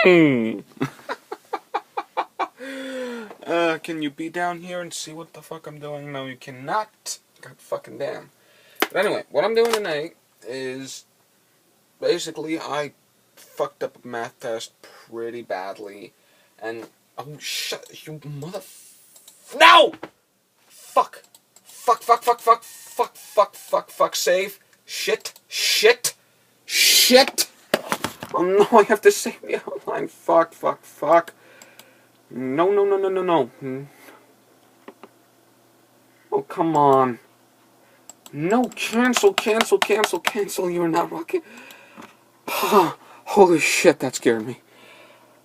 Can you be down here and see what the fuck I'm doing? No, you cannot. God fucking damn. But anyway, what I'm doing tonight is basically I fucked up a math test pretty badly, and oh shut you mother. No! Fuck. Fuck, fuck, fuck, fuck, fuck, fuck, fuck, fuck, save. Shit, shit, shit. Oh no, I have to save the outline. Fuck, fuck, fuck. No, no, no, no, no, no. Oh, come on. No, cancel, cancel, cancel, cancel. You're not rocking. Holy shit, that scared me.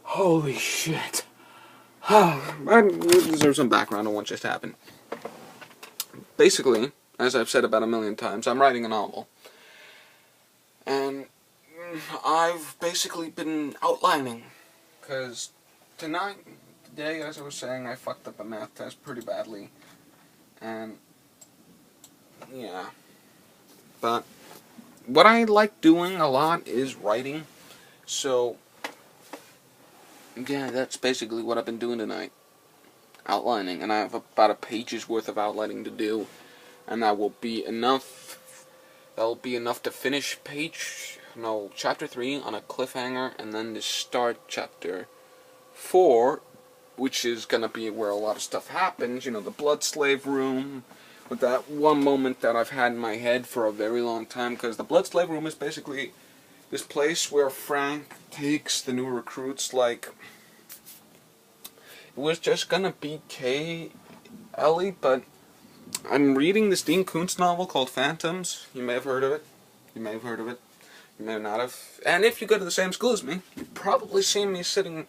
Holy shit. I deserve some background on what just happened. Basically, as I've said about a million times, I'm writing a novel. And I've basically been outlining. Because today, as I was saying, I fucked up a math test pretty badly. And, yeah. But what I like doing a lot is writing. So, yeah, that's basically what I've been doing tonight. Outlining. And I have about a page's worth of outlining to do. And that will be enough. That'll be enough to finish chapter 3 on a cliffhanger. And then to start chapter 4, which is gonna be where a lot of stuff happens. You know, the blood slave room. With that one moment that I've had in my head for a very long time. Because the blood slave room is basically this place where Frank takes the new recruits. Like, it was just gonna be Ellie, but I'm reading this Dean Koontz novel called Phantoms. You may have heard of it. You may have heard of it. You may not have. And if you go to the same school as me, you've probably seen me sitting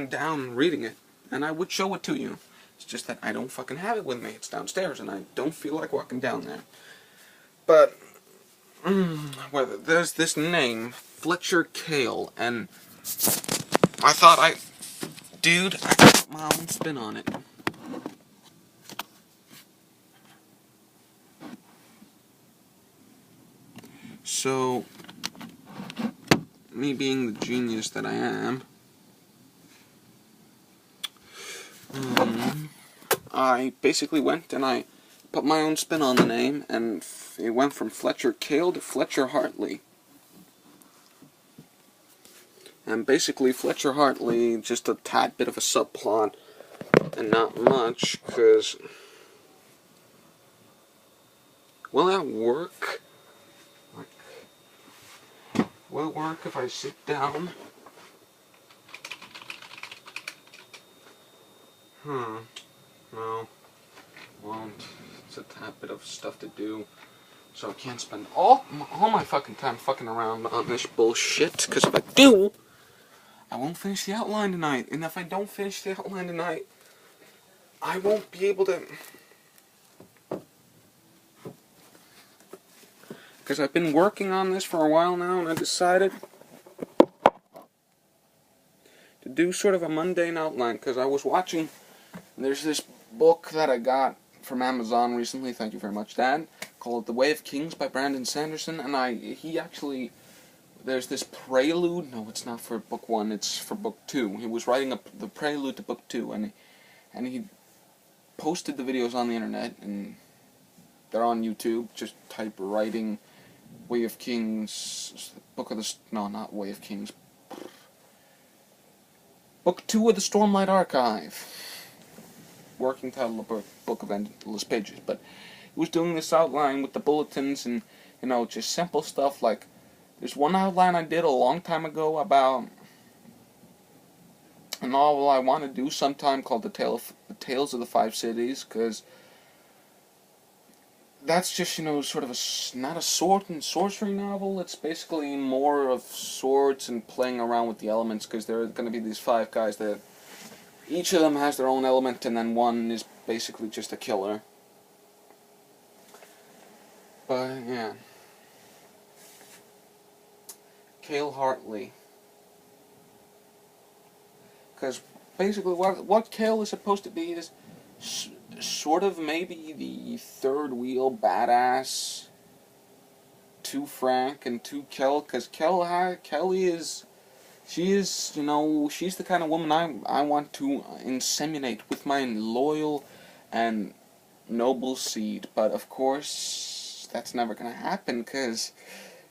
down reading it. And I would show it to you. It's just that I don't fucking have it with me. It's downstairs, and I don't feel like walking down there. But, well, there's this name, Fletcher Cale, and I thought I put my own spin on it. So, me being the genius that I am, I basically went and I put my own spin on the name, and it went from Fletcher Cale to Fletcher Hartley. And basically, Fletcher Hartley, just a tad bit of a subplot, and not much, because, will that work? Will it work if I sit down? No. Won't. It's a tad bit of stuff to do. So I can't spend all my fucking time fucking around on this bullshit. Because if I do, I won't finish the outline tonight. And if I don't finish the outline tonight, I won't be able to... Because I've been working on this for a while now, and I decided to do sort of a mundane outline. Because I was watching... There's this book that I got from Amazon recently, thank you very much, Dad, called The Way of Kings by Brandon Sanderson, and there's this prelude, no, it's not for book 1, it's for book 2. He was writing the prelude to book 2, and he posted the videos on the internet, and they're on YouTube. Just type writing Way of Kings, not Way of Kings, book 2 of the Stormlight Archive. Working title of the book of endless pages, but he was doing this outline with the bulletins and, just simple stuff like, there's one outline I did a long time ago about a novel I want to do sometime called The Tales of the Five Cities, because that's just, sort of not a sword and sorcery novel, it's basically more of swords and playing around with the elements, because there are going to be these 5 guys that each of them has their own element, and then one is basically just a killer. But, yeah. Cale Hartley. Because, basically, what Cale is supposed to be is sort of maybe the third wheel badass to Frank and to Kel, because Kelly is She is, you know, she's the kind of woman I want to inseminate with my loyal and noble seed. But of course, that's never gonna happen because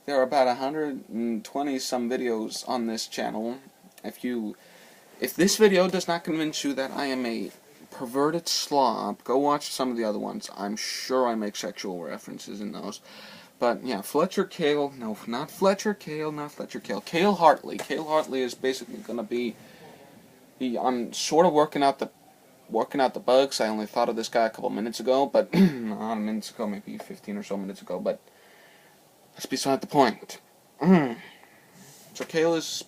there are about 120 some videos on this channel. If this video does not convince you that I am a perverted slob, go watch some of the other ones. I'm sure I make sexual references in those. But yeah, Fletcher Cale, no, not Fletcher Cale, not Fletcher Cale. Cale Hartley. Cale Hartley is basically gonna be. I'm sort of working out the bugs. I only thought of this guy a couple minutes ago, but not minutes ago, maybe 15 or so minutes ago. But that's beside the point. So Cale is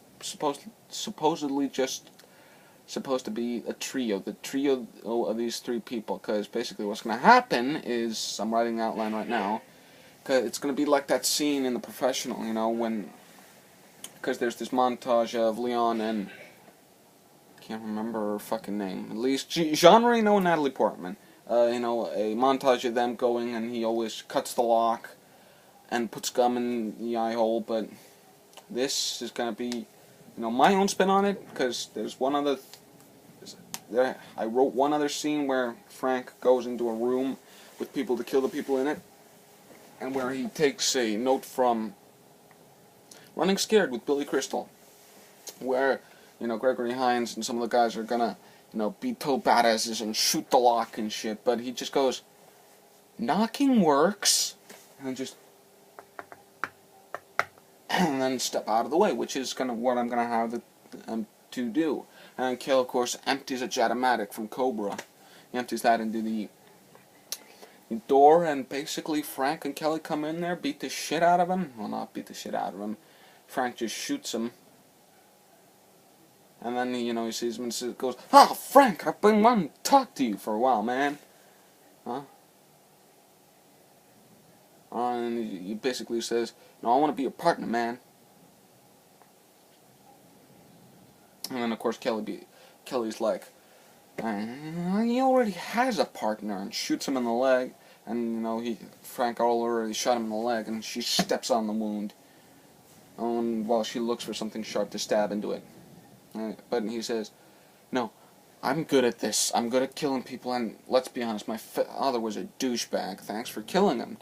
supposedly just supposed to be a trio, the trio of these three people. Because basically, what's gonna happen is I'm writing the outline right now. Cause it's gonna be like that scene in The Professional, you know, because there's this montage of Leon and can't remember her fucking name. At least Jean Reno and Natalie Portman. You know, a montage of them going, and he always cuts the lock and puts gum in the eye hole. But this is gonna be, you know, my own spin on it, because there's one other. I wrote one other scene where Frank goes into a room with people to kill the people in it. And where he takes a note from Running Scared with Billy Crystal, where, you know, Gregory Hines and some of the guys are gonna, you know, be total badasses and shoot the lock and shit, but he just goes, knocking works, and then just, and then step out of the way, which is gonna what I'm gonna have to do. And Cale, of course, empties a Jatomatic from Cobra. He empties that into the door, and basically Frank and Kelly come in there, beat the shit out of him. Well, not beat the shit out of him. Frank just shoots him. And then, you know, he sees him and goes, "Oh, Frank, I've been wanting to talk to you for a while, man." Huh? And he basically says, "No, I want to be your partner, man." And then, of course, Kelly's like, he already has a partner, and shoots him in the leg. And, you know, Frank already shot him in the leg, and she steps on the wound while she looks for something sharp to stab into it. But he says, "No, I'm good at this. I'm good at killing people, and let's be honest, my father was a douchebag. Thanks for killing him.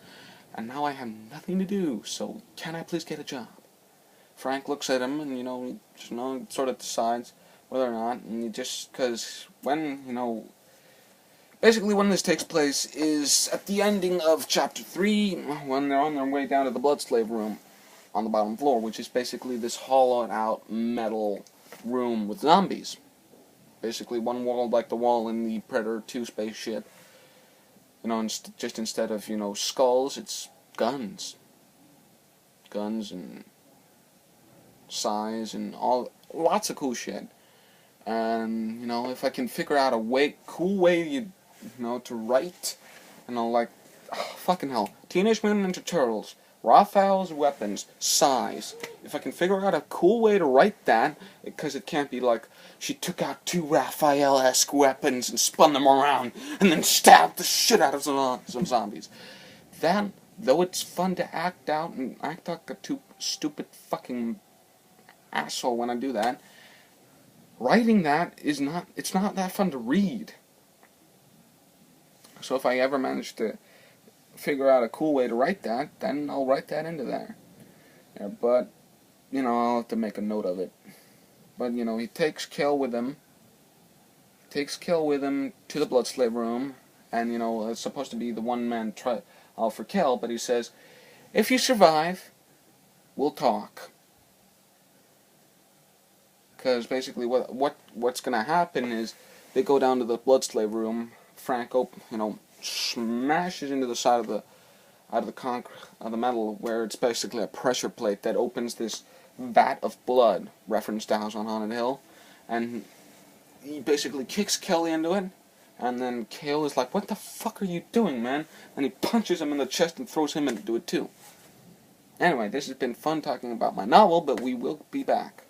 And now I have nothing to do, so can I please get a job?" Frank looks at him, and, you know, sort of decides whether or not, and because when, you know, basically when this takes place is at the ending of Chapter 3, when they're on their way down to the blood slave room on the bottom floor, which is basically this hollowed out metal room with zombies. Basically one wall like the wall in the Predator 2 spaceship. You know, just instead of, you know, skulls, it's guns. Guns and size and lots of cool shit. And, you know, if I can figure out a cool way, you know, to write, you know, like, fucking hell, Teenage Mutant Ninja Turtles, Raphael's weapons, size. If I can figure out a cool way to write that, because it can't be like, she took out 2 Raphael-esque weapons and spun them around, and then stabbed the shit out of some zombies. That, though it's fun to act out, and act like a stupid fucking asshole when I do that, writing that it's not that fun to read. So if I ever manage to figure out a cool way to write that, then I'll write that into there. Yeah, but, you know, I'll have to make a note of it. But, you know, he takes Cale with him to the blood slave room, and, you know, it's supposed to be the one-man trial for Cale, but he says, "If you survive, we'll talk." Because basically what's going to happen is they go down to the blood slave room. Frank, you know, smashes into the side of the metal, where it's basically a pressure plate that opens this vat of blood, reference to House on Haunted Hill, and he basically kicks Kelly into it, and then Cale is like, "What the fuck are you doing, man?" And he punches him in the chest and throws him into it too. Anyway, this has been fun talking about my novel, but we will be back.